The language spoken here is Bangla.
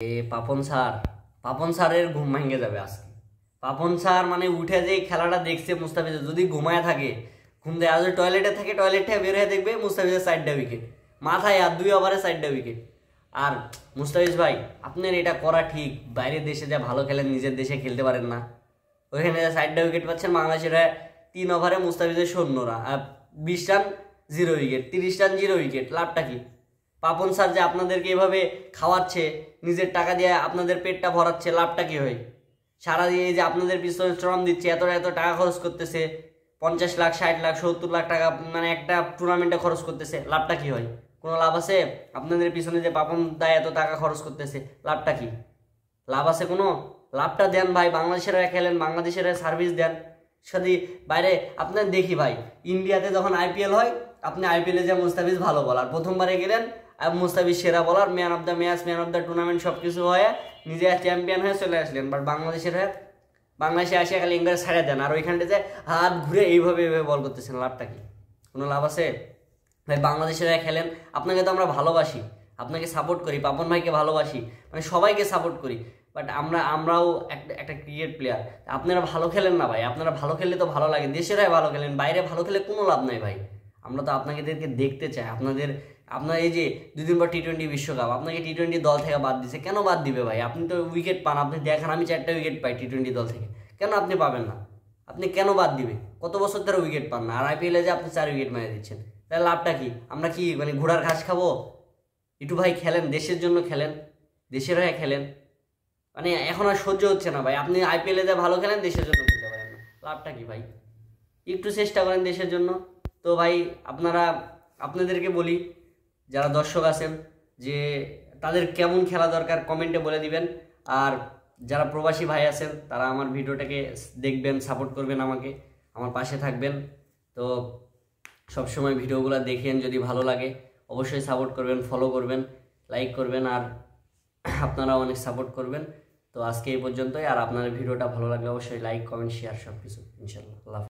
পাপন স্যারের ঘুম ভেঙে যাবে আজকে। পাপন স্যার মানে উঠে যে খেলাটা দেখছে মুস্তাফিজ যদি ঘুমায় থাকে, ঘুম দেয় আজ টয়লেটে থাকে, টয়লেট থেকে বের হয়ে দেখবে মুস্তাফিজের 4টা উইকেট, মাথায় আর 2 ওভারে 4টা উইকেট। আর মুস্তাফিজ ভাই আপনার এটা করা ঠিক, বাইরের দেশে যা ভালো খেলেন নিজের দেশে খেলতে পারেন না। ওইখানে 4টা উইকেট পাচ্ছেন, বাংলাদেশের 3 ওভারে মুস্তাফিজের 16 run, 20 run 0 wicket, 30 run 0 wicket, লাভটা কি? পাপন স্যার যে আপনাদেরকে এভাবে খাওয়াচ্ছে, নিজের টাকা দিয়ে আপনাদের পেটটা ভরাচ্ছে, লাভটা কি হয়? সারা দিয়ে যে আপনাদের পিছনে শ্রম দিচ্ছে, এত এত টাকা খরচ করতেছে, 50 লাখ 60 লাখ 70 লাখ টাকা মানে একটা টুর্নামেন্টে খরচ করতেছে, লাভটা কি হয়? কোনো লাভ আছে? আপনাদের পিছনে যে পাপন দায় এত টাকা খরচ করতেছে, লাভটা কি? লাভ আছে কোনো? লাভটা দেন ভাই, বাংলাদেশেরা খেলেন, বাংলাদেশেরা সার্ভিস দেন। যদি বাইরে আপনার দেখি ভাই, ইন্ডিয়াতে যখন আইপিএল হয়, আপনি আইপিএলে যে মুস্তাফিজ ভালো বলার, প্রথমবারে গেলেন মুস্তাফিজ সেরা বলার, man of the match, man of the tournament সব কিছু হয়ে নিজে চ্যাম্পিয়ন হয়ে চলে আসলেন। বাট বাংলাদেশে আসে খালি ইংরেজ ছেড়ে দেন, আর ওইখানটাতে হাত ঘুরে এইভাবে বল করতেছেন, লাভটা কি? কোনো লাভ আছে ভাই? বাংলাদেশেরা খেলেন, আপনাকে তো আমরা ভালোবাসি, আপনাকে সাপোর্ট করি, পাপন ভাইকে ভালোবাসি, মানে সবাইকে সাপোর্ট করি। বাট আমরাও একটা ক্রিকেট প্লেয়ার। আপনারা ভালো খেলেন না ভাই, আপনারা ভালো খেললে তো ভালো লাগে, দেশেরাই ভালো খেলেন, বাইরে ভালো খেলে কোনো লাভ নাই ভাই। আমরা তো আপনাদেরকে দেখতে চাই। আপনার এই যে 2 দিন পর টি-20 বিশ্বকাপ, আপনাকে টি-20 দল থেকে বাদ দিছে, কেন বাদ দিবে ভাই? আপনি তো উইকেট পান, আপনি দেখেন আমি 4টা উইকেট পাই টি-20 দল থেকে, কেন আপনি পাবেন না? আপনি কেন বাদ দিবে? কত বছর ধরে উইকেট পান না, আর আইপিএলে যে আপনি 4 উইকেট মেরে দিচ্ছেন, তাহলে লাভটা কি? আমরা কি মানে ঘোড়ার ঘাস খাবো? একটু ভাই খেলেন, দেশের জন্য খেলেন, দেশের হয়ে খেলেন। মানে এখন আর সহ্য হচ্ছে না ভাই, আপনি আইপিএলে যে ভালো খেলেন, দেশের জন্য খেলতে পারেন না, লাভটা কি ভাই? একটু চেষ্টা করেন দেশের জন্য। তো ভাই আপনাদেরকে বলি, যারা দর্শক আছেন, যে তাদের কেমন খেলা দরকার কমেন্টে বলে দিবেন। আর যারা প্রবাসী ভাই আছেন, তারা আমার ভিডিওটাকে দেখবেন, সাপোর্ট করবেন, আমাকে আমার পাশে থাকবেন। তো সবসময় ভিডিওগুলো দেখেন, যদি ভালো লাগে অবশ্যই সাপোর্ট করবেন, ফলো করবেন, লাইক করবেন, আর আপনারা অনেক সাপোর্ট করবেন। তো আজকে এই পর্যন্তই। আর আপনাদের ভিডিওটা ভালো লাগলে অবশ্যই লাইক, কমেন্ট, শেয়ার সব কিছু, ইনশাল্লাহ। আল্লাহ।